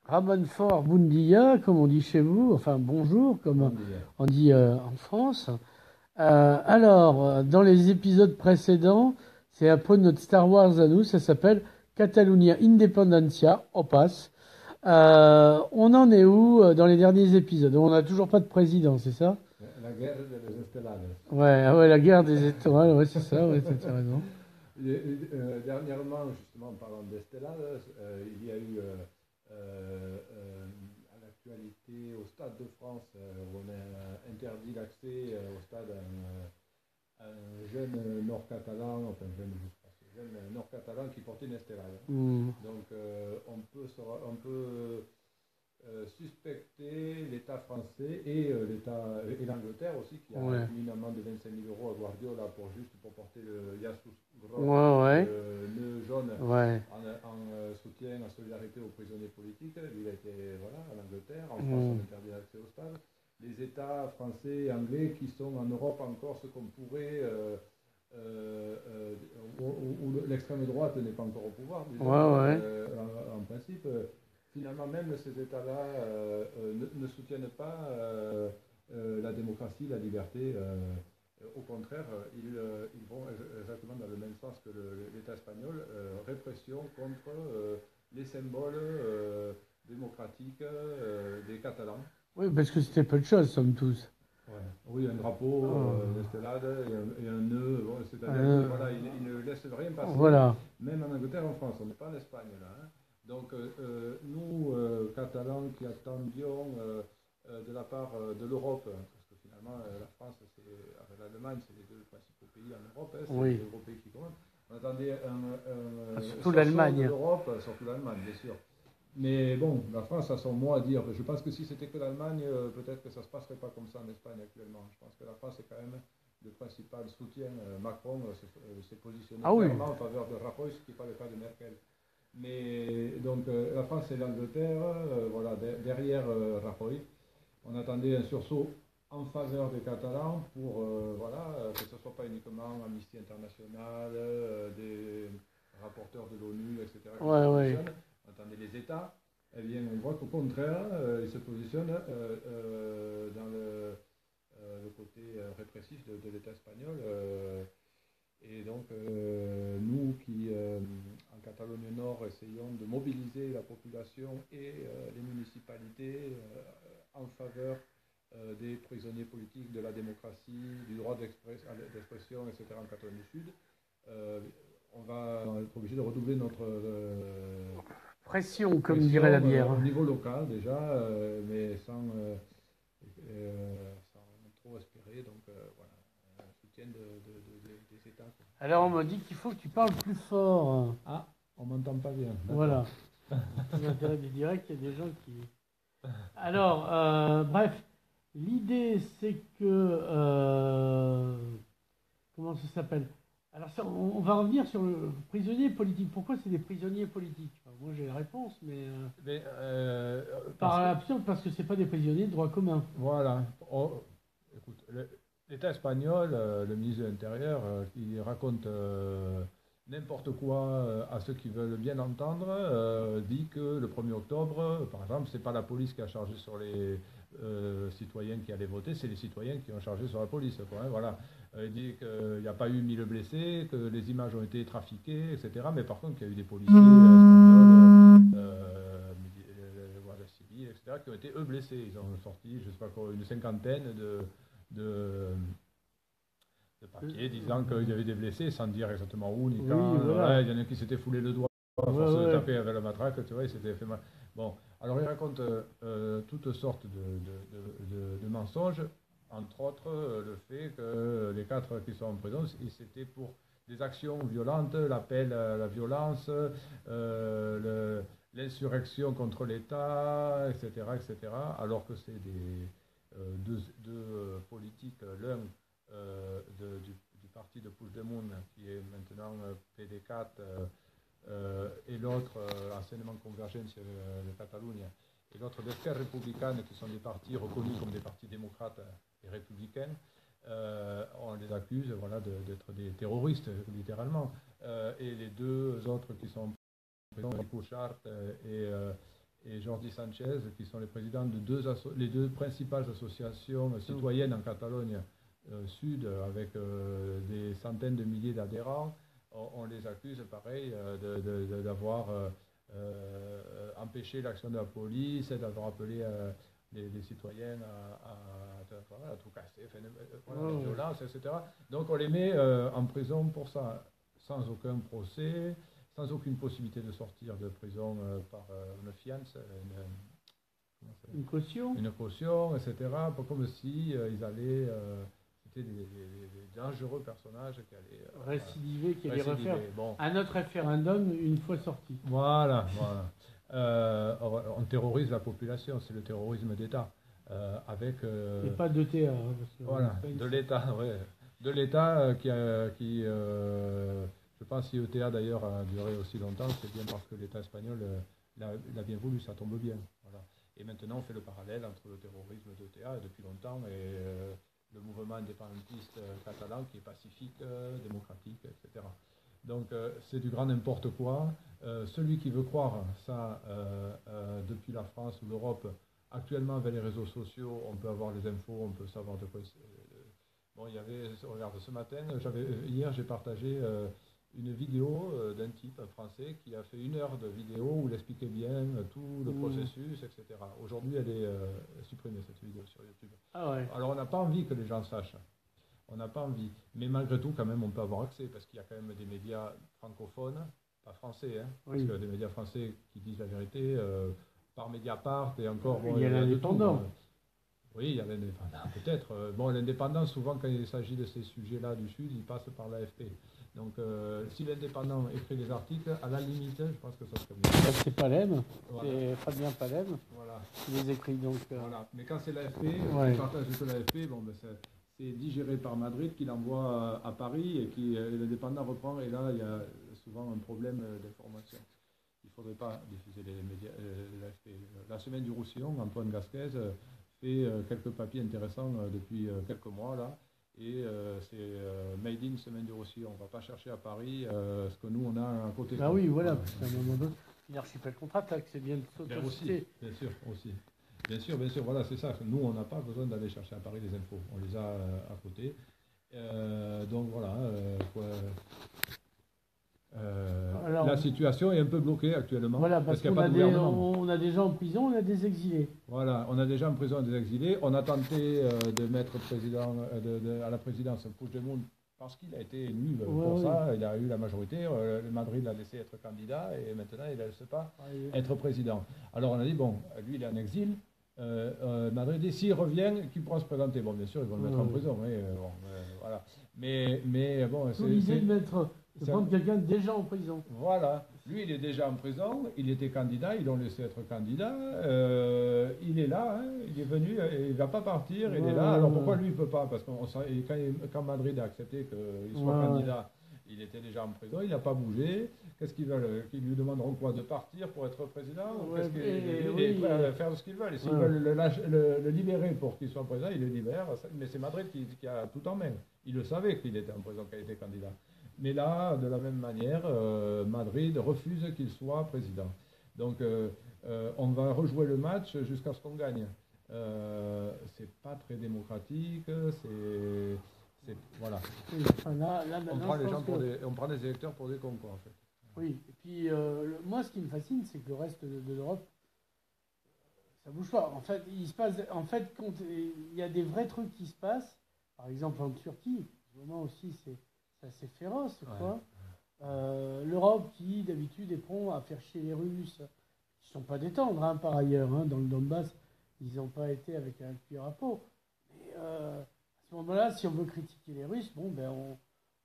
Ramon Fort Bundia, comme on dit chez vous, enfin bonjour, comme on dit en France. Dans les épisodes précédents, c'est un peu notre Star Wars à nous, ça s'appelle Catalunya Independencia, on passe. On en est où dans les derniers épisodes? On n'a toujours pas de président, c'est ça? La guerre des estelades. Ouais, la guerre des étoiles, ouais, c'est ça, ouais, t'as raison. Dernièrement, justement, en parlant d'estelades, il y a eu à l'actualité au Stade de France, où on a interdit l'accès au stade à un jeune nord-catalan, enfin jeune nord-catalan qui portait une estelade. Donc on peut suspecter l'État français et l'Angleterre aussi, qui a mis une amende de 25 000 euros à Guardiola pour porter le Yasus le jaune en soutien, en solidarité aux prisonniers politiques. Il a été en Angleterre, en France on interdit l'accès au stade. Les États français et anglais qui sont en Europe encore ce qu'on pourrait où l'extrême droite n'est pas encore au pouvoir, disons, en principe. Finalement, même ces États-là ne soutiennent pas la démocratie, la liberté. Au contraire, ils vont exactement dans le même sens que l'État espagnol, répression contre les symboles démocratiques des Catalans. Oui, parce que c'était peu de choses, somme tous. Ouais. Oui, un drapeau, une estelade et un nœud. Bon, c'est-à-dire qu'ils ne laissent rien passer, même en Angleterre et en France. On n'est pas en Espagne là. Hein. Donc nous, Catalans, qui attendions de la part de l'Europe, parce que finalement la France avec l'Allemagne, c'est les deux principaux pays en Europe, c'est les gros pays qui commandent. On attendait surtout l'Allemagne. De l'Europe, surtout l'Allemagne, bien sûr. Mais bon, la France a son mot à dire. Je pense que si c'était que l'Allemagne, peut-être que ça ne se passerait pas comme ça en Espagne actuellement. Je pense que la France est quand même le principal soutien. Macron s'est positionné clairement en faveur de Rajoy, ce qui n'est pas le cas de Merkel. Mais donc la France et l'Angleterre, derrière Rajoy, on attendait un sursaut en faveur des Catalans pour que ce ne soit pas uniquement Amnesty International, des rapporteurs de l'ONU, etc. On attendait les États. Eh bien, on voit qu'au contraire, ils se positionnent dans le côté répressif de l'État espagnol. Et donc, nous qui, en Catalogne Nord, essayons de mobiliser la population et les municipalités en faveur des prisonniers politiques, de la démocratie, du droit d'expression, etc. en Catalogne du Sud, on va être obligé de redoubler notre pression, comme dirait la bière. Au niveau local déjà, mais sans trop espérer. Donc un soutien des États. Quoi. Alors on m'a dit qu'il faut que tu parles plus fort. Ah, on m'entend pas bien. Voilà. L'intérêt du direct, il y a des gens qui... Alors, bref, l'idée c'est que... comment ça s'appelle? Alors on va revenir sur le prisonnier politique. Pourquoi c'est des prisonniers politiques? Moi j'ai la réponse, mais par l'absurde, parce que c'est pas des prisonniers de droit commun. Voilà. Écoute, l'État espagnol, le ministre de l'Intérieur, qui raconte n'importe quoi à ceux qui veulent bien entendre, dit que le 1er octobre, par exemple, c'est pas la police qui a chargé sur les citoyens qui allaient voter, c'est les citoyens qui ont chargé sur la police. Quoi, hein, voilà. Il dit qu'il n'y a pas eu 1000 blessés, que les images ont été trafiquées, etc. Mais par contre, qu'il y a eu des policiers espagnols, civils, etc., qui ont été eux blessés. Ils ont sorti, je ne sais pas quoi, une cinquantaine de papiers disant qu'il y avait des blessés, sans dire exactement où ni quand. Il y en a qui s'étaient foulé le doigt à force de taper avec la matraque, tu vois, il s'était fait mal. Bon, alors il raconte toutes sortes de mensonges. Entre autres, le fait que les 4 qui sont en prison, c'était pour des actions violentes, l'appel à la violence, l'insurrection contre l'État, etc., etc., alors que c'est deux politiques, l'un du parti de Puigdemont, qui est maintenant PD4, et l'autre, anciennement Convergence de Catalogne, et l'autre d'Esquerra Republicana, qui sont des partis reconnus comme des partis démocrates et républicains, on les accuse d'être des terroristes, littéralement. Et les 2 autres qui sont en prison, Nico Chart et Jordi Sanchez, qui sont les présidents de les deux principales associations citoyennes en Catalogne Sud, avec des centaines de milliers d'adhérents. On les accuse, pareil, d'avoir empêché l'action de la police, d'avoir appelé les citoyens à tout casser, la violence, etc. Donc on les met en prison pour ça, sans aucun procès, sans aucune possibilité de sortir de prison par une fiança, une caution, etc. Comme si ils allaient... c'était des dangereux personnages qui allaient récidiver, qui allaient refaire bon. un autre référendum une fois sorti. Voilà. On terrorise la population, c'est le terrorisme d'État. Et pas d'ETA. Voilà, de l'État, ouais. De l'État qui je pense si ETA d'ailleurs a duré aussi longtemps, c'est bien parce que l'État espagnol l'a bien voulu, ça tombe bien. Voilà. Et maintenant on fait le parallèle entre le terrorisme d'ETA depuis longtemps et le mouvement indépendantiste catalan qui est pacifique, démocratique, etc. Donc c'est du grand n'importe quoi. Celui qui veut croire ça depuis la France ou l'Europe, actuellement avec les réseaux sociaux, on peut avoir les infos, on peut savoir de quoi... Bon, il y avait, regarde, ce matin, hier j'ai partagé une vidéo d'un type français qui a fait 1 heure de vidéo où il expliquait bien tout le processus, etc. Aujourd'hui, elle est supprimée, cette vidéo, sur YouTube. Ah ouais. Alors, on n'a pas envie que les gens sachent. On n'a pas envie. Mais malgré tout, quand même, on peut avoir accès, parce qu'il y a quand même des médias francophones, pas français, hein, parce que des médias français qui disent la vérité, par Mediapart, et encore... Il y a l'indépendant. Oui, il y a l'indépendant, peut-être. Bon, l'indépendant, souvent, quand il s'agit de ces sujets-là du Sud, il passe par l'AFP. Donc, si l'indépendant écrit des articles, à la limite, je pense que ça serait mieux. C'est Palem, voilà. C'est Fabien Palem voilà. qui les écrit. Donc, voilà. Mais quand c'est l'AFP, qui partage que l'AFP, bon, ben c'est digéré par Madrid, qui l'envoie à Paris, et qui l'indépendant reprend, et là, il y a souvent un problème d'information. Il ne faudrait pas diffuser les médias, l'AFP. La semaine du Roussillon, Antoine Gasquez fait quelques papiers intéressants depuis quelques mois, là. Et c'est Made in Semaine du Roussillon. On ne va pas chercher à Paris ce que nous, on a à côté. Ah oui, voilà, parce qu'à un moment donné, une archipel contre-attaque, c'est bien de s'autociter. Bien sûr, aussi. Bien sûr, voilà, c'est ça. Nous, on n'a pas besoin d'aller chercher à Paris les infos. On les a à côté. Donc voilà. Alors, la situation est un peu bloquée actuellement. Voilà, parce qu'on on a des gens en prison, on a des exilés. Voilà, on a des gens en prison, des exilés. On a tenté de mettre président, à la présidence Puigdemont parce qu'il a été élu pour ça. Il a eu la majorité. Le Madrid l'a laissé être candidat et maintenant il ne laisse pas être président. Alors on a dit, bon, lui il est en exil. Madrid dit, s'il revient, qu'il pourra se présenter. Bon, bien sûr, ils vont le mettre en prison. Voilà. Mais bon, c'est l'idée de prendre quelqu'un déjà en prison. Voilà. Lui, il est déjà en prison, il était candidat, ils l'ont laissé être candidat, il est là, hein, il est venu, il ne va pas partir, il est là. Alors pourquoi lui, il ne peut pas? Parce que quand Madrid a accepté qu'il soit candidat, il était déjà en prison, il n'a pas bougé. Qu'est-ce qu'ils veulent? Qu'ils lui demanderont quoi? De partir pour être président? Il est prêt à faire ce qu'ils veulent. Et s'ils veulent le libérer pour qu'il soit président, il le libère. Mais c'est Madrid qui a tout en main. Il le savait qu'il était en prison, qu'il était candidat. Mais là, de la même manière, Madrid refuse qu'il soit président. Donc, on va rejouer le match jusqu'à ce qu'on gagne. C'est pas très démocratique, voilà. Enfin, là, on prend les électeurs pour des cons, quoi, en fait. Oui, et puis moi, ce qui me fascine, c'est que le reste de l'Europe, ça bouge pas. En fait, quand il y a des vrais trucs qui se passent, par exemple en Turquie, vraiment aussi, c'est assez féroce, quoi. L'Europe qui, d'habitude, est prompt à faire chier les Russes, qui ne sont pas des tendres, hein, par ailleurs, hein, dans le Donbass, ils n'ont pas été avec un cuillère à peau. Mais à ce moment-là, si on veut critiquer les Russes, bon, ben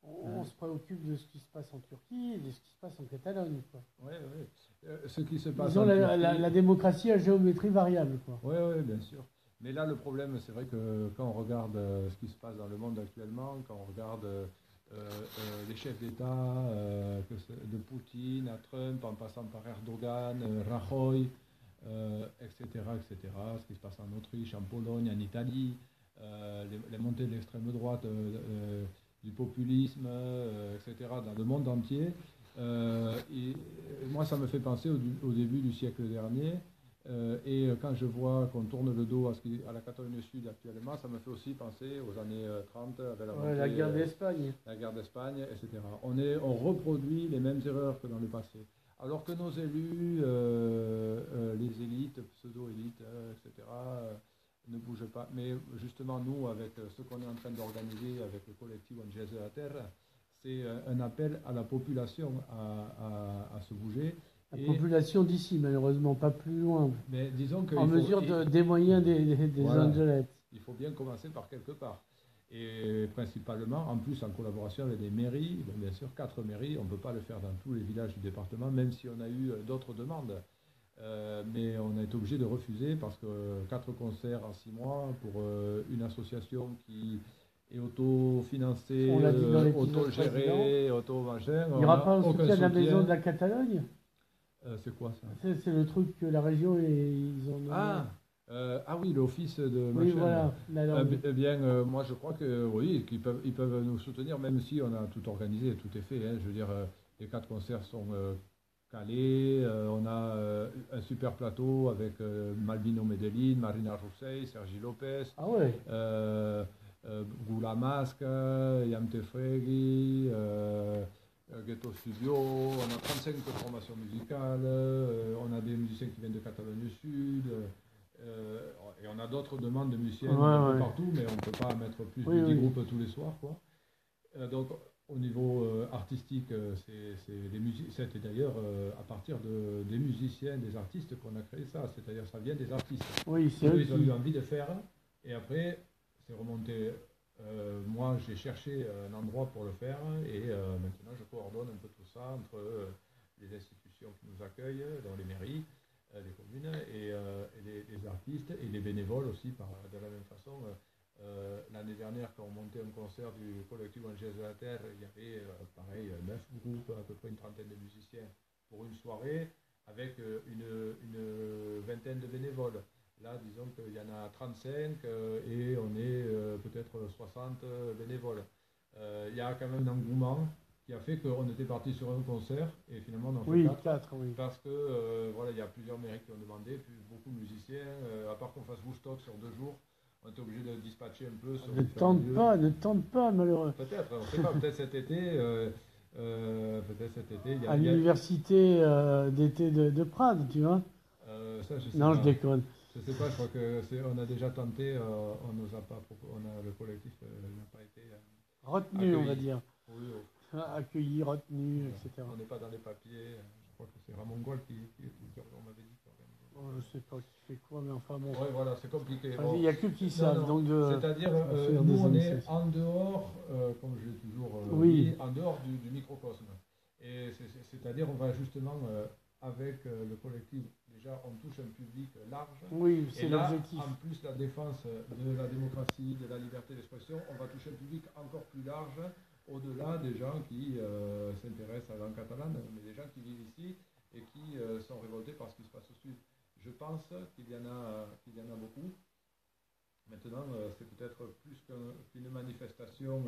on se préoccupe de ce qui se passe en Turquie et de ce qui se passe en Catalogne, quoi. Ce qui se passe Ils ont la démocratie à géométrie variable, quoi. Oui, bien sûr. Mais là, le problème, c'est vrai que quand on regarde ce qui se passe dans le monde actuellement, quand on regarde les chefs d'État, de Poutine à Trump, en passant par Erdogan, Rajoy, etc., ce qui se passe en Autriche, en Pologne, en Italie, les montées de l'extrême droite, du populisme, etc., dans le monde entier. Et moi, ça me fait penser au début du siècle dernier, Et quand je vois qu'on tourne le dos à la Catalogne Sud actuellement, ça me fait aussi penser aux années 30 avec la Ouais, la montée, guerre d'Espagne. la guerre d'Espagne, etc. On reproduit les mêmes erreurs que dans le passé. Alors que nos élus, les élites, pseudo-élites, etc., ne bougent pas. Mais justement, nous, avec ce qu'on est en train d'organiser avec le collectif Angels de la Terre, c'est un appel à la population à se bouger. La population d'ici, malheureusement, pas plus loin. Mais disons que en mesure des moyens des voilà, Angelettes. il faut bien commencer par quelque part. Et principalement, en plus, en collaboration avec des mairies, bon, bien sûr, 4 mairies, on ne peut pas le faire dans tous les villages du département, même si on a eu d'autres demandes. Mais on a été obligé de refuser parce que 4 concerts en 6 mois pour une association qui est autofinancée, autogérée, auto-machin. Il n'y aura pas un soutien de la maison de la Catalogne? C'est quoi ça? C'est le truc que la région, ils ont... Ah oui, l'office de machin. Oui, voilà. Eh bien, moi je crois que oui, ils peuvent nous soutenir, même si on a tout organisé, tout est fait. Hein. Je veux dire, les 4 concerts sont calés. On a un super plateau avec Malvino Medellin, Marina Roussey, Sergi Lopez, ah ouais. Gula Mask, Yam Tefregi, Ghetto Studio. On a 35 formations musicales. On a des musiciens qui viennent de Catalogne du Sud. Et on a d'autres demandes de musiciens partout, mais on ne peut pas mettre plus de 10 groupes tous les soirs, quoi. Donc, au niveau artistique, c'était d'ailleurs à partir des musiciens, des artistes qu'on a créé ça. C'est-à-dire, ça vient des artistes. Oui, c'est eux ils ont eu envie de faire, et après, c'est remonté. Moi, j'ai cherché un endroit pour le faire, et maintenant, je coordonne un peu tout ça entre les institutions qui nous accueillent, dans les mairies, les communes, et les artistes, et les bénévoles aussi, de la même façon. L'année dernière, quand on montait un concert du collectif Angels de la Terre, il y avait pareil 9 groupes, à peu près une trentaine de musiciens pour une soirée, avec une vingtaine de bénévoles. Là, disons qu'il y en a 35 et on est peut-être 60 bénévoles. Il y a quand même un engouement qui a fait qu'on était parti sur un concert et finalement on en fait 4. Parce que voilà, il y a plusieurs mairies qui ont demandé, puis beaucoup de musiciens, à part qu'on fasse Woodstock sur 2 jours, on était obligé de dispatcher un peu sur ne tente pas, malheureux. Peut-être, on ne sait pas, peut-être cet été. À l'université d'été de Prades, tu vois. Ça, je sais non, pas. je déconne. Je sais pas, je crois qu'on a déjà tenté, on nous a pas le collectif n'a pas été retenu, accueilli. On va dire. Oui, accueilli, retenu, etc. On n'est pas dans les papiers. Je crois que c'est Ramon Gold qui on m'avait dit. Je ne sais pas qui fait quoi, mais enfin bon. Oui, voilà, c'est compliqué. Il n'y a que qui savent. C'est-à-dire, nous, on est en dehors, comme je l'ai toujours dit, en dehors du microcosme. Et c'est-à-dire, on va justement, avec le collectif, déjà, on touche un public large. Oui, c'est l'objectif. En plus, la défense de la démocratie, de la liberté d'expression, on va toucher un public encore plus large, au-delà des gens qui s'intéressent à la langue catalane, mais des gens qui vivent ici et qui sont révoltés par ce qui se passe au Sud. Je pense qu'il y en a beaucoup. Maintenant, c'est peut-être plus qu'une manifestation,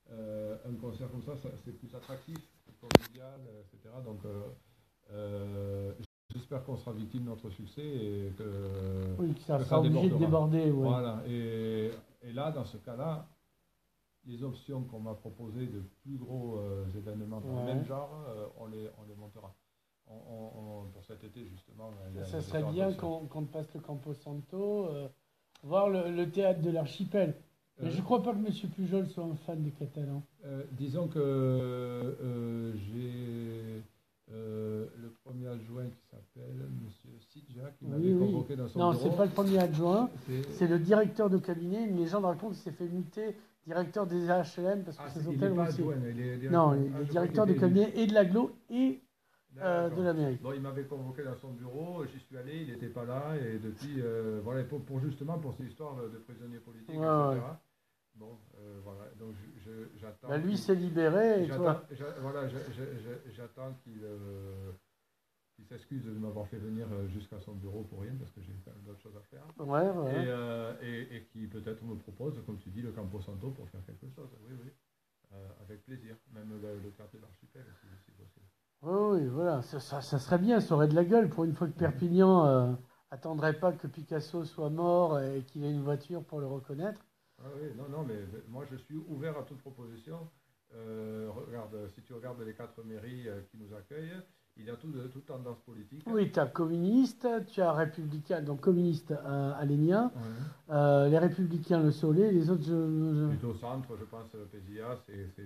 un concert comme ça, c'est plus attractif, plus convivial, etc. Donc, j'espère qu'on sera victime de notre succès et que ça sera obligé de déborder. Ouais. Voilà. Et là, dans ce cas-là, les options qu'on m'a proposées de plus gros événements dans le même genre, on les montera. Pour cet été, justement. Ça serait bien qu'on passe le Campo Santo, voir le théâtre de l'Archipel. Mais je ne crois pas que M. Pujol soit un fan des Catalans. Disons que j'ai le premier adjoint qui s'appelle M. Sidja, qui m'avait convoqué dans son bureau. Non, ce n'est pas le premier adjoint, c'est le directeur de cabinet. Une légende raconte qu'il s'est fait muter directeur des HLM parce que ces hôtels aussi. Non, il est directeur de cabinet et de l'agglo et de la mairie. Bon, il m'avait convoqué dans son bureau, j'y suis allé, il n'était pas là, et depuis, voilà, justement pour ces histoires de prisonniers politiques, etc. Ouais. Bon, voilà, donc j'attends. Bah, lui s'est libéré, et toi j'attends qu'il s'excuse de m'avoir fait venir jusqu'à son bureau pour rien, parce que j'ai quand même d'autres choses à faire. Et qui peut-être me propose, comme tu dis, le Campo Santo pour faire quelque chose. Oui, avec plaisir. Même le théâtre de l'Archipel, si possible. Oui, voilà, ça serait bien, ça aurait de la gueule pour une fois que Perpignan attendrait pas que Picasso soit mort et qu'il ait une voiture pour le reconnaître. Ah oui, non, non, mais moi je suis ouvert à toute proposition. Regarde, si tu regardes les quatre mairies qui nous accueillent, il y a toute tendance politique. Oui, tu as communiste, tu as républicain, donc communiste Alénien, Ouais. les républicains le Soleil, les autres, Plutôt centre, je pense, Pézilla,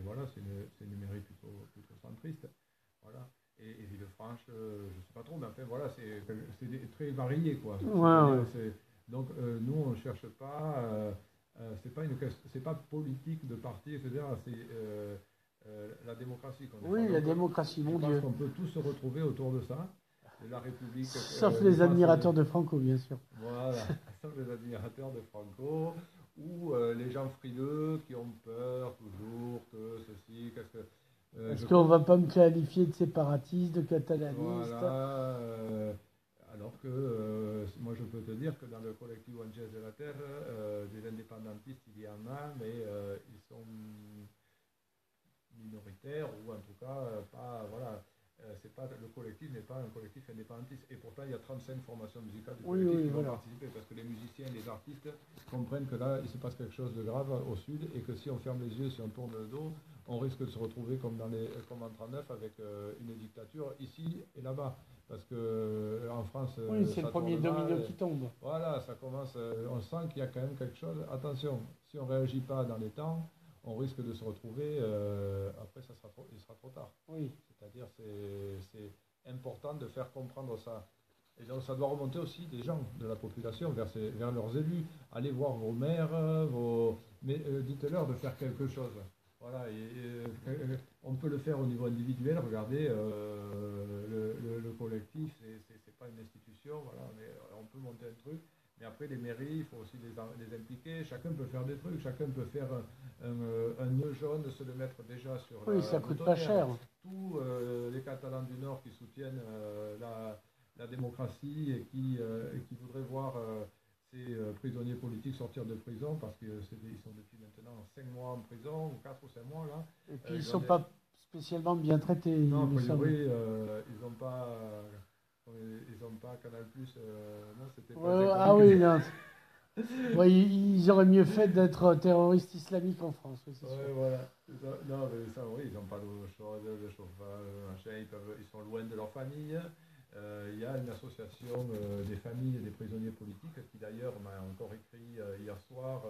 voilà, c'est une mairie plutôt centriste. Voilà. Et Villefranche, je ne sais pas trop, mais enfin voilà, très varié, quoi. Ouais, C'est-à-dire, ouais. donc nous, on ne cherche pas, c'est pas politique de parti, etc. C'est la démocratie qu'on défend. Oui, la Donc, démocratie, je mon pense Dieu. qu'on peut tous se retrouver autour de ça, de la République, Sauf de les face admirateurs de Franco, bien sûr. voilà, sauf les admirateurs de Franco, ou les gens frileux qui ont peur toujours que ceci, qu'est-ce que... Est-ce je qu'on compte, va pas me qualifier de séparatiste, de voilà, catalaniste? alors que moi je peux te dire que dans le collectif Angels de la Terre, des indépendantistes il y en a, mais ils sont minoritaires ou en tout cas pas, voilà, c'est pas, le collectif n'est pas un collectif indépendantiste. Et pourtant, il y a 35 formations musicales du Oui, collectif oui, qui vont voilà. participer parce que les musiciens, les artistes comprennent que là, il se passe quelque chose de grave au sud et que si on ferme les yeux, si on tourne le dos, on risque de se retrouver comme en 39 avec une dictature ici et là-bas. Parce que en France, Oui, c'est le ça premier tourne mal. domino qui tombe. Voilà, ça commence. On sent qu'il y a quand même quelque chose. Attention, si on ne réagit pas dans les temps, on risque de se retrouver. Après, il sera trop tard. Oui. C'est-à-dire, c'est important de faire comprendre ça. Et donc, ça doit remonter aussi des gens de la population vers leurs élus. Allez voir vos maires, mais dites-leur de faire quelque chose. Voilà, on peut le faire au niveau individuel. Regardez, le collectif, c'est pas une institution. Voilà, on peut monter un truc. Mais après, les mairies, il faut aussi les impliquer. Chacun peut faire des trucs. Chacun peut faire un nœud jaune, se le mettre déjà sur Oui, la ça coûte pas boutonnière. cher. Tous les Catalans du Nord qui soutiennent la démocratie et qui voudraient voir ces prisonniers politiques sortir de prison parce qu'ils sont depuis maintenant 5 mois en prison, ou 4 ou 5 mois là. Et puis, ils Ils ont sont pas spécialement bien traités, il Non, a me semble. priori, ils ont pas Canal+, non, c'était pas Ouais, bien ah oui, communiqué. non. Ouais, ils auraient mieux fait d'être terroristes islamiques en France, oui, c'est sûr. Ouais, voilà. Non, mais ça, oui, ils n'ont pas d'eau chaude, de chauffage, machin, ils sont loin de leur famille. Il y a une association des familles des prisonniers politiques qui d'ailleurs m'a encore écrit hier soir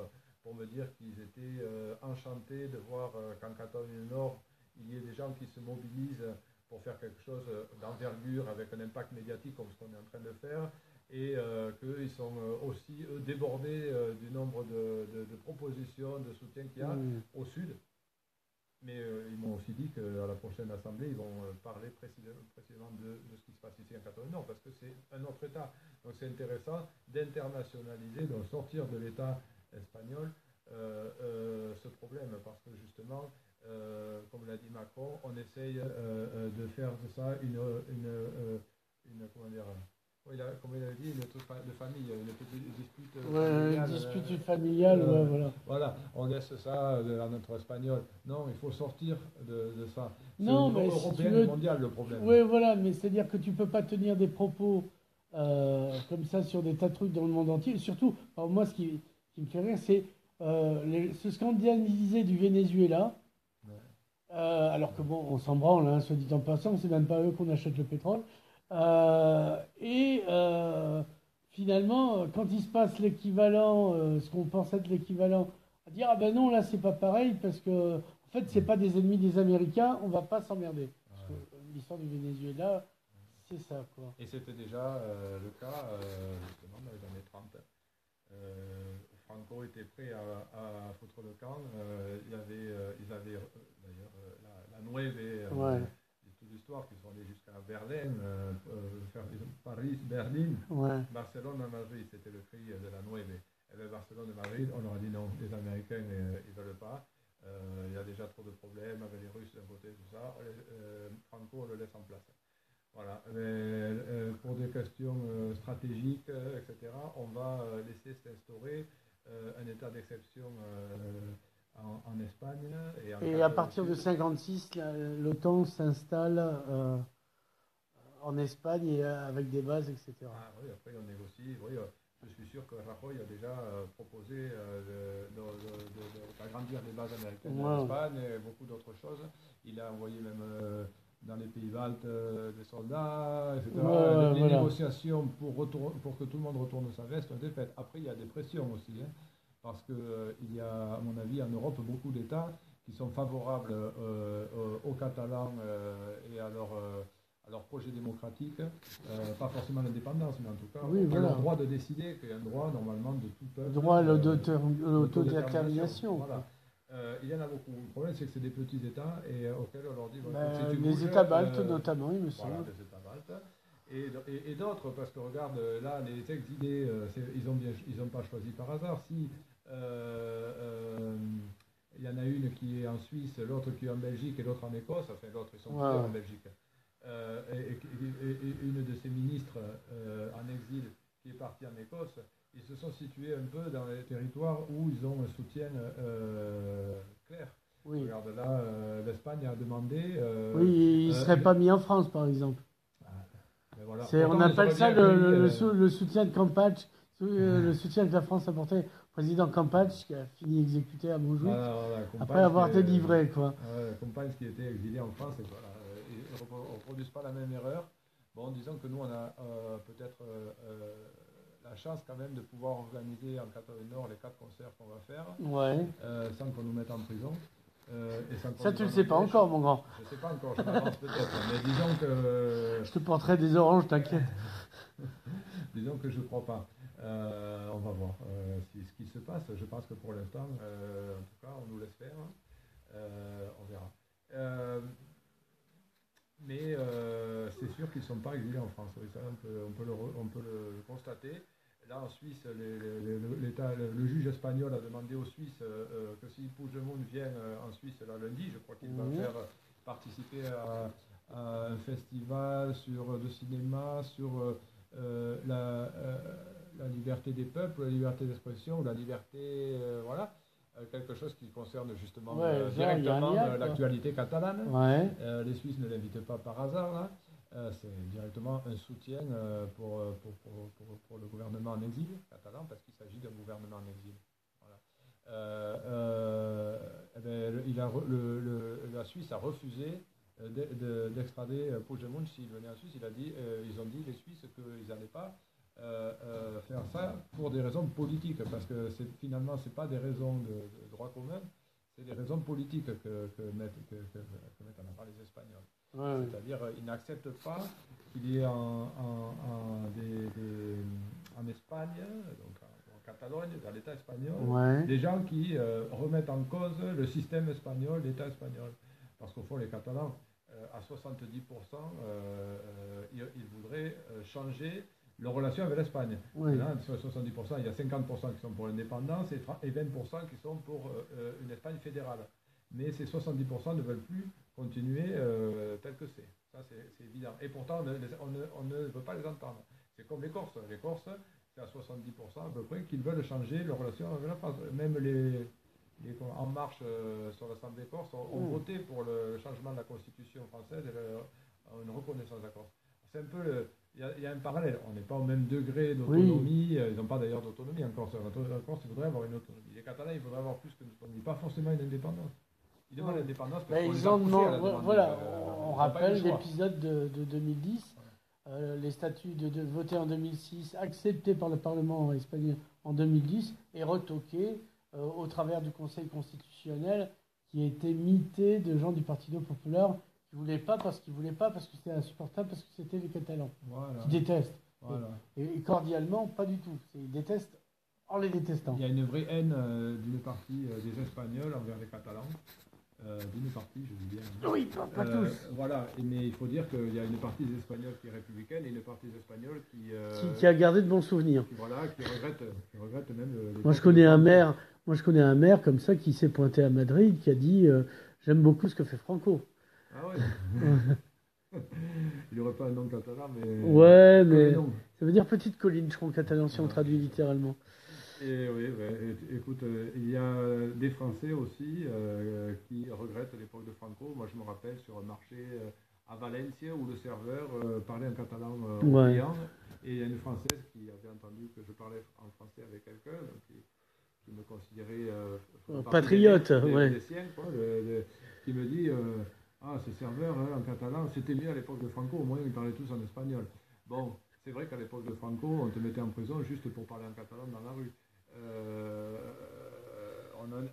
pour me dire qu'ils étaient enchantés de voir qu'en Catalogne Nord, il y ait des gens qui se mobilisent pour faire quelque chose d'envergure avec un impact médiatique comme ce qu'on est en train de faire et qu'ils sont aussi eux, débordés du nombre de propositions, de soutien qu'il y a Oui. au sud. Mais ils m'ont aussi dit qu'à la prochaine assemblée, ils vont parler précisément de ce qui se passe ici en Catalogne Nord, parce que c'est un autre État. Donc c'est intéressant d'internationaliser, de sortir de l'État espagnol ce problème, parce que justement, comme l'a dit Macron, on essaye de faire de ça comment dire, comme il a dit, une truc de famille, une petite dispute Ouais, familiale. dispute familiale, ouais, voilà. Voilà, on laisse ça à notre espagnol. Non, il faut sortir de ça. C'est au Non, niveau mais si tu européen et veux, mondial le problème. oui, voilà, mais c'est-à-dire que tu peux pas tenir des propos comme ça sur des tas de trucs dans le monde entier. Surtout, alors moi, ce qui me fait rire, c'est ce scandalisé du Venezuela. Ouais. Alors que bon, on s'en branle, hein, soit dit en passant, c'est même pas eux qu'on achète le pétrole. Finalement, quand il se passe l'équivalent, ce qu'on pense être l'équivalent, à dire ah ben non, là c'est pas pareil parce que en fait c'est pas des ennemis des Américains, on va pas s'emmerder. Parce que l'histoire du Venezuela, c'est ça quoi. Et c'était déjà le cas justement dans les années 30. Franco était prêt à foutre le camp. Ils avaient d'ailleurs la Nueve, Ouais, toute l'histoire, qui sont allés jusqu'à Berlin, Paris, Berlin, ouais. Barcelone, Madrid, c'était le cri de la Nueve. Et bien Barcelone et Madrid, on leur a dit non, les Américains, ils ne veulent pas. Il y a déjà trop de problèmes avec les Russes d'un côté, tout ça. Franco, on le laisse en place. Voilà. Pour des questions stratégiques, etc., on va laisser s'instaurer un état d'exception en Espagne et en Et à Catalogne partir de Sud. 56, l'OTAN s'installe en Espagne et avec des bases, etc. Ah oui, après on négocie. Oui, je suis sûr que Rajoy a déjà proposé d'agrandir les bases américaines en Espagne et beaucoup d'autres choses. Il a envoyé même dans les pays baltes des soldats, etc. Les négociations pour que tout le monde retourne sa veste ont été faites. Après, il y a des pressions aussi, hein, parce qu'il y a, à mon avis, en Europe, beaucoup d'États qui sont favorables aux Catalans et à leur projet démocratique, pas forcément l'indépendance, mais en tout cas, le droit de décider, qui est un droit normalement de tout peuple. Le droit à l'autodétermination. Voilà. Il y en a beaucoup. Le problème, c'est que c'est des petits États et auxquels on leur dit... les États baltes, notamment, il me semble. Voilà, les États baltes. Et d'autres, parce que regarde, là, les exilés, ils n'ont pas choisi par hasard. Si il y en a une qui est en Suisse, l'autre qui est en Belgique et l'autre en Écosse, enfin l'autre, ils sont tous en Belgique. Et une de ces ministres en exil qui est partie en Écosse, ils se sont situés un peu dans les territoires où ils ont un soutien clair. Oui. Regarde là, l'Espagne a demandé... il ne serait pas mis en France, par exemple. Voilà. On appelle ça le soutien de Campeche, le soutien que la France a porté au président Campeche, qui a fini exécuté à Montjuic, après avoir délivré. Campeche qui était exilé en France, et voilà, ils ne reproduisent pas la même erreur. Bon, disons que nous, on a peut-être la chance quand même de pouvoir organiser en Catalogne Nord les 4 concerts qu'on va faire, sans qu'on nous mette en prison. Ça, tu ne le sais pas encore, mon grand. Je ne sais pas encore, je m'avance peut-être, mais disons que... Je te porterai des oranges, t'inquiète. Disons que je ne crois pas. On va voir ce qui se passe. Je pense que pour l'instant, en tout cas, on nous laisse faire. On verra. Mais c'est sûr qu'ils ne sont pas exilés en France. Ça, on peut le constater. Là, en Suisse, le juge espagnol a demandé aux Suisses que si Puigdemont vient en Suisse là, lundi, je crois qu'il va faire participer à un festival de cinéma sur la liberté des peuples, la liberté d'expression, la liberté, quelque chose qui concerne justement directement l'actualité catalane. Les Suisses ne l'invitent pas par hasard, là. C'est directement un soutien pour le gouvernement en exil catalan, parce qu'il s'agit d'un gouvernement en exil. Voilà. La Suisse a refusé d'extrader Puigdemont s'il venait en Suisse. Ils ont dit, les Suisses, qu'ils n'allaient pas faire ça pour des raisons politiques, parce que finalement, ce n'est pas des raisons de droit commun, c'est des raisons politiques que mettent en avant les Espagnols. C'est-à-dire, ils n'acceptent pas qu'il y ait en Espagne, donc en Catalogne, dans l'État espagnol, des gens qui remettent en cause le système espagnol, l'État espagnol. Parce qu'au fond, les Catalans, à 70%, ils voudraient changer leur relation avec l'Espagne. Là, sur les 70%, il y a 50% qui sont pour l'indépendance et 20% qui sont pour une Espagne fédérale. Mais ces 70% ne veulent plus continuer tel que c'est. Ça, c'est évident. Et pourtant, on ne veut pas les entendre. C'est comme les Corses. Les Corses, c'est à 70% à peu près qu'ils veulent changer leur relation avec la France. Même les En Marche sur l'Assemblée corse ont voté pour le changement de la Constitution française et une reconnaissance de la Corse. C'est un peu... Il y a un parallèle. On n'est pas au même degré d'autonomie. Ils n'ont pas d'ailleurs d'autonomie en Corse. En Corse, il faudrait avoir une autonomie. Les Catalans, il faudrait avoir plus qu'une autonomie. Pas forcément une indépendance. Ils demandent l'indépendance parce qu'on les a poussés à la demander. Voilà, on rappelle l'épisode de 2010. Les statuts votés en 2006, acceptés par le Parlement espagnol en 2010 et retoqués au travers du Conseil constitutionnel qui était mité de gens du Partido Popular qui ne voulaient pas parce que c'était insupportable, parce que c'était les Catalans qui détestent. Et cordialement, pas du tout. Ils détestent en les détestant. Il y a une vraie haine d'une partie des Espagnols envers les Catalans. D'une partie, je dis bien. Oui, pas tous. Voilà, mais il faut dire qu'il y a une partie des Espagnols qui est républicaine et une partie des Espagnols qui a gardé de bons souvenirs. Qui regrette même. Moi, je connais un maire comme ça qui s'est pointé à Madrid, qui a dit j'aime beaucoup ce que fait Franco. Ah ouais. Il n'aurait pas un nom catalan, mais. Ouais, mais ça veut dire petite colline, je crois, en catalan, si on traduit littéralement. Et oui, écoute, il y a des Français aussi qui regrettent l'époque de Franco. Moi, je me rappelle sur un marché à Valencia où le serveur parlait en catalan au Ouais. client. Et il y a une Française qui avait entendu que je parlais en français avec quelqu'un, donc qui me considérait Patriote, ouais. des siens, quoi, qui me dit ah, ce serveur en catalan, c'était mieux à l'époque de Franco, au moins ils parlaient tous en espagnol. Bon, c'est vrai qu'à l'époque de Franco, on te mettait en prison juste pour parler en catalan dans la rue.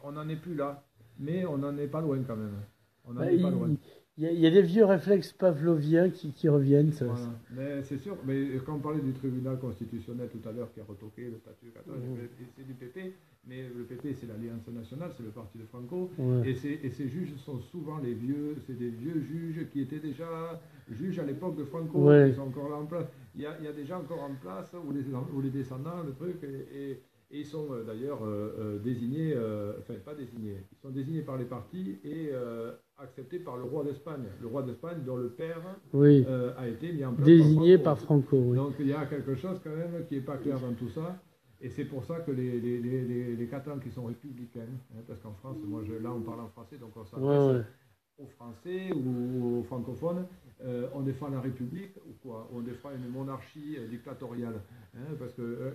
On n'en est plus là, mais on n'en est pas loin quand même. On n'en est pas loin. Il y a des vieux réflexes pavloviens qui reviennent. Ça. Voilà. Mais c'est sûr, mais quand on parlait du tribunal constitutionnel tout à l'heure qui a retoqué le statut c'est du PP, mais le PP c'est l'Alliance nationale, c'est le parti de Franco, Ouais. et ces juges sont souvent c'est des vieux juges qui étaient déjà juges à l'époque de Franco, Ouais. qui sont encore là en place. Il y a des gens encore en place, ou les descendants, le truc, et ils sont d'ailleurs désignés, enfin pas désignés, ils sont désignés par les partis et acceptés par le roi d'Espagne. Le roi d'Espagne dont le père Oui. a été mis en place Désigné par par Franco. Franco. Oui. Donc il y a quelque chose quand même qui n'est pas clair dans tout ça. Et c'est pour ça que les Catalans qui sont républicains, parce qu'en France, là on parle en français, donc on s'adresse aux Français ou aux francophones, on défend la République ou quoi? On défend une monarchie dictatoriale. Parce que,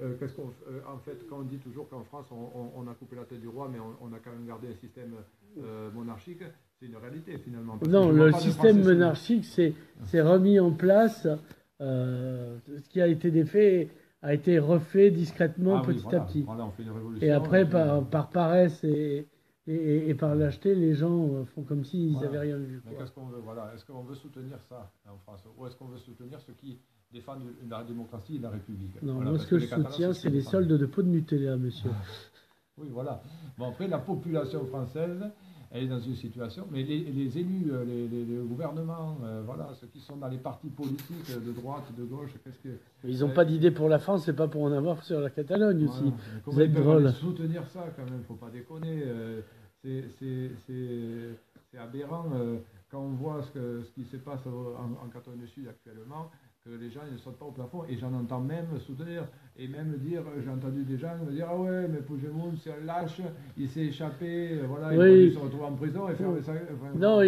en fait, quand on dit toujours qu'en France on a coupé la tête du roi, mais on a quand même gardé un système monarchique, c'est une réalité finalement. Non, le système monarchique s'est remis en place. Ce qui a été défait a été refait discrètement petit à petit. Voilà, on fait une révolution. Et après, par paresse et par lâcheté, les gens font comme s'ils n'avaient rien vu. Mais qu'est-ce qu'on veut, est-ce qu'on veut soutenir ça en France? Ou est-ce qu'on veut soutenir ceux qui défendent la démocratie et la République? Non, moi ce que je soutiens, c'est les soldes de pots de Nutella, monsieur. Oui, voilà. Bon, après, la population française, elle est dans une situation, mais les élus, les gouvernements, voilà, ceux qui sont dans les partis politiques de droite, de gauche, qu'est-ce que... Ils n'ont pas d'idée pour la France, c'est pas pour en avoir sur la Catalogne voilà. aussi. Vous êtes drôle. Soutenir ça quand même, faut pas déconner. C'est aberrant quand on voit ce qui se passe en Catalogne du Sud actuellement, que les gens ils ne sautent pas au plafond, et j'en entends même soutenir, et même dire, j'ai entendu des gens me dire, ah ouais, mais Puigdemont c'est un lâche, il s'est échappé, voilà, il se retrouve en prison et faire ça. Enfin, non,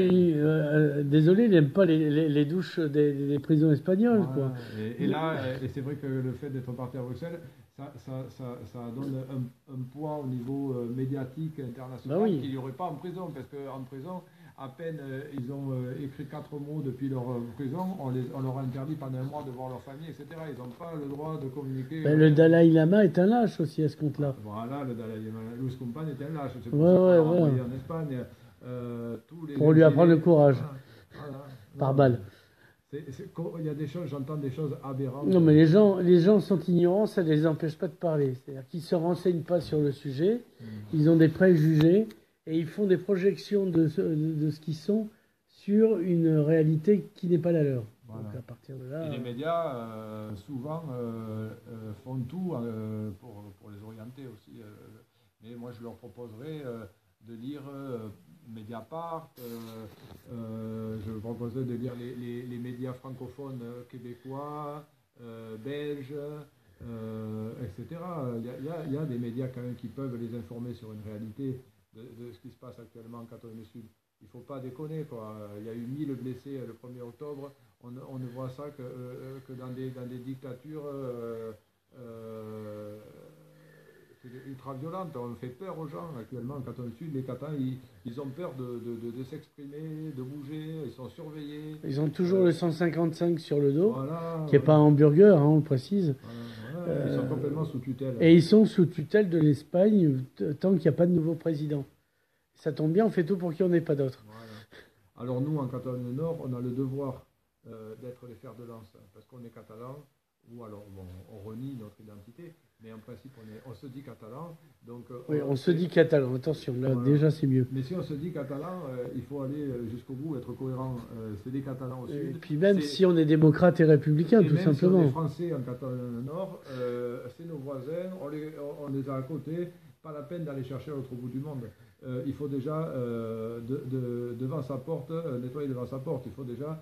désolé, il n'aime pas les douches des prisons espagnoles, voilà. quoi. Et là, c'est vrai que le fait d'être parti à Bruxelles, ça donne un poids au niveau médiatique international qu'il n'y aurait pas en prison, parce qu'en prison, à peine ils ont écrit 4 mots depuis leur prison, on leur a interdit pendant un mois de voir leur famille, etc. Ils n'ont pas le droit de communiquer. Ben, le Dalai Lama est un lâche aussi à ce compte-là. Voilà, le Dalai Lama. Luis Companys était un lâche. C'est pour ça qu'on l'a envoyé en Espagne. Pour lui apprendre le courage. Voilà. Par balle. Il y a des choses, j'entends des choses aberrantes. Non, mais les gens sont ignorants, ça ne les empêche pas de parler. C'est-à-dire qu'ils ne se renseignent pas sur le sujet, ils ont des préjugés, et ils font des projections de ce qu'ils sont sur une réalité qui n'est pas la leur. Voilà. Donc à partir de là, et les médias, souvent, font tout pour les orienter aussi. Mais moi, je leur proposerais de lire Mediapart, je leur proposerais de lire les médias francophones québécois, belges, etc. Il y a des médias quand même qui peuvent les informer sur une réalité de ce qui se passe actuellement en Catalogne du Sud. Il ne faut pas déconner, quoi. Il y a eu 1000 blessés le 1er octobre. On ne voit ça que dans des dictatures ultra-violentes. On fait peur aux gens actuellement en Catalogne du Sud. Les Catalans, ils ont peur de s'exprimer, de bouger. Ils sont surveillés. Ils ont toujours le 155 sur le dos, voilà, qui n'est pas un hamburger, on le précise. Voilà, ils sont complètement sous tutelle. Et ils sont sous tutelle de l'Espagne tant qu'il n'y a pas de nouveau président. Ça tombe bien, on fait tout pour qu'il n'y en ait pas d'autres. Voilà. Alors nous, en Catalogne Nord, on a le devoir d'être les fers de lance, parce qu'on est catalan, ou alors bon, on renie notre identité, mais en principe on se dit catalan. Donc, oui, on se dit catalan, attention, là voilà. Déjà c'est mieux. Mais si on se dit catalan, il faut aller jusqu'au bout, être cohérent. C'est des Catalans au Sud. Et puis même si on est démocrate et républicain, tout simplement. Si on est français en Catalogne Nord, c'est nos voisins, on les a à côté, pas la peine d'aller chercher à l'autre bout du monde. Il faut déjà, devant sa porte, nettoyer devant sa porte, il faut déjà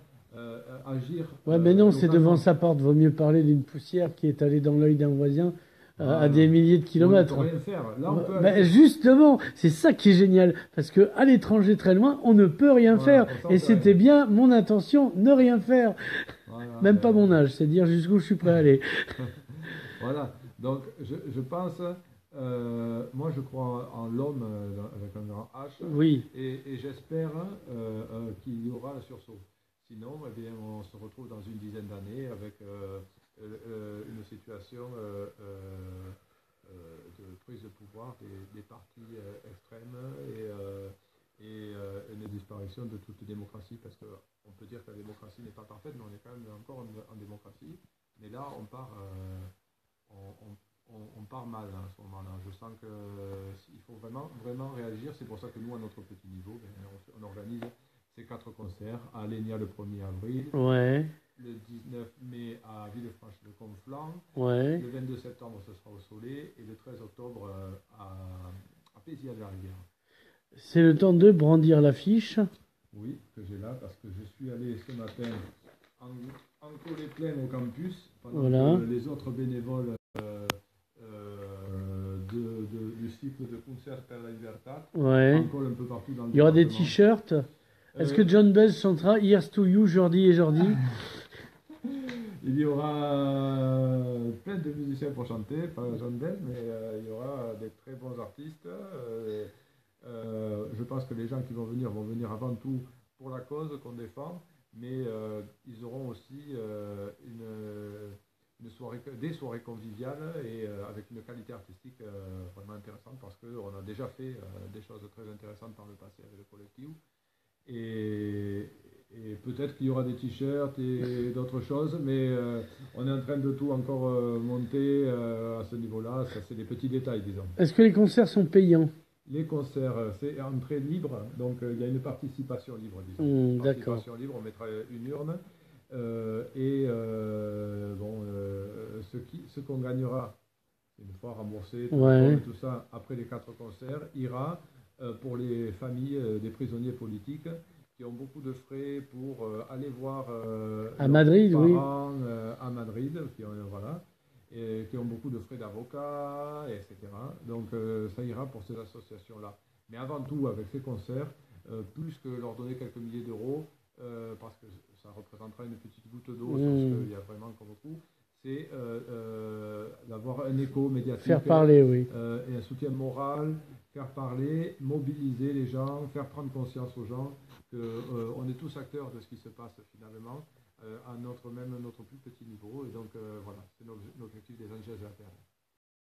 agir. Ouais, mais non, c'est devant sa porte. Vaut mieux parler d'une poussière qui est allée dans l'œil d'un voisin à des milliers de kilomètres. On ne peut rien faire. Là, on peut Ben, justement, c'est ça qui est génial, parce que à l'étranger très loin, on ne peut rien faire. Et c'était bien mon intention, ne rien faire. Voilà, Même pas mon âge, c'est dire jusqu'où je suis prêt à aller. Voilà, donc je pense, moi je crois en l'homme avec un grand H, Oui. et j'espère qu'il y aura un sursaut. Sinon, eh bien, on se retrouve dans une dizaine d'années avec une situation de prise de pouvoir des partis extrêmes et une disparition de toute démocratie, parce qu'on peut dire que la démocratie n'est pas parfaite, mais on est quand même encore en démocratie. Mais là, on part mal à ce moment-là. Je sens qu'il faut vraiment réagir. C'est pour ça que nous, à notre petit niveau, on organise ces 4 concerts à Alenia le 1er avril, Ouais. le 19 mai à Villefranche-de-Conflans, Ouais. le 22 septembre ce sera au Soleil et le 13 octobre à Pézia de la Rivière. C'est le temps de brandir l'affiche. Oui, que j'ai là parce que je suis allé ce matin en coller plein au campus pendant que les autres bénévoles du cycle de Concert per la Libertad en collent un peu partout dans le département. Il y aura des t-shirts. Est-ce que John Bell chantera Here's to You, Jordi et Jordi? Il y aura plein de musiciens pour chanter, pas John Bell, mais il y aura des très bons artistes. Je pense que les gens qui vont venir avant tout pour la cause qu'on défend, mais ils auront aussi des soirées conviviales et avec une qualité artistique vraiment intéressante, parce qu'on a déjà fait des choses très intéressantes par le passé avec le collectif. Et peut-être qu'il y aura des t-shirts et d'autres choses, mais on est en train de tout encore monter à ce niveau-là. Ça, c'est des petits détails, disons. Est-ce que les concerts sont payants? Les concerts, c'est entrée libre, donc il y a une participation libre, disons. Participation libre, on mettra une urne. Ce qu'on gagnera, une fois remboursé, tout ça, après les 4 concerts, ira pour les familles des prisonniers politiques qui ont beaucoup de frais pour aller voir à Madrid, parents à Madrid, et qui ont beaucoup de frais d'avocat, etc. Donc ça ira pour ces associations-là. Mais avant tout, avec ces concerts, plus que leur donner quelques milliers d'euros, parce que ça représentera une petite goutte d'eau sur ce qu'il y a vraiment comme beaucoup, c'est d'avoir un écho médiatique, faire parler, et un soutien moral, faire parler, mobiliser les gens, faire prendre conscience aux gens qu'on est tous acteurs de ce qui se passe finalement à notre plus petit niveau. Et donc voilà, c'est l'objectif des Angels de la Terre.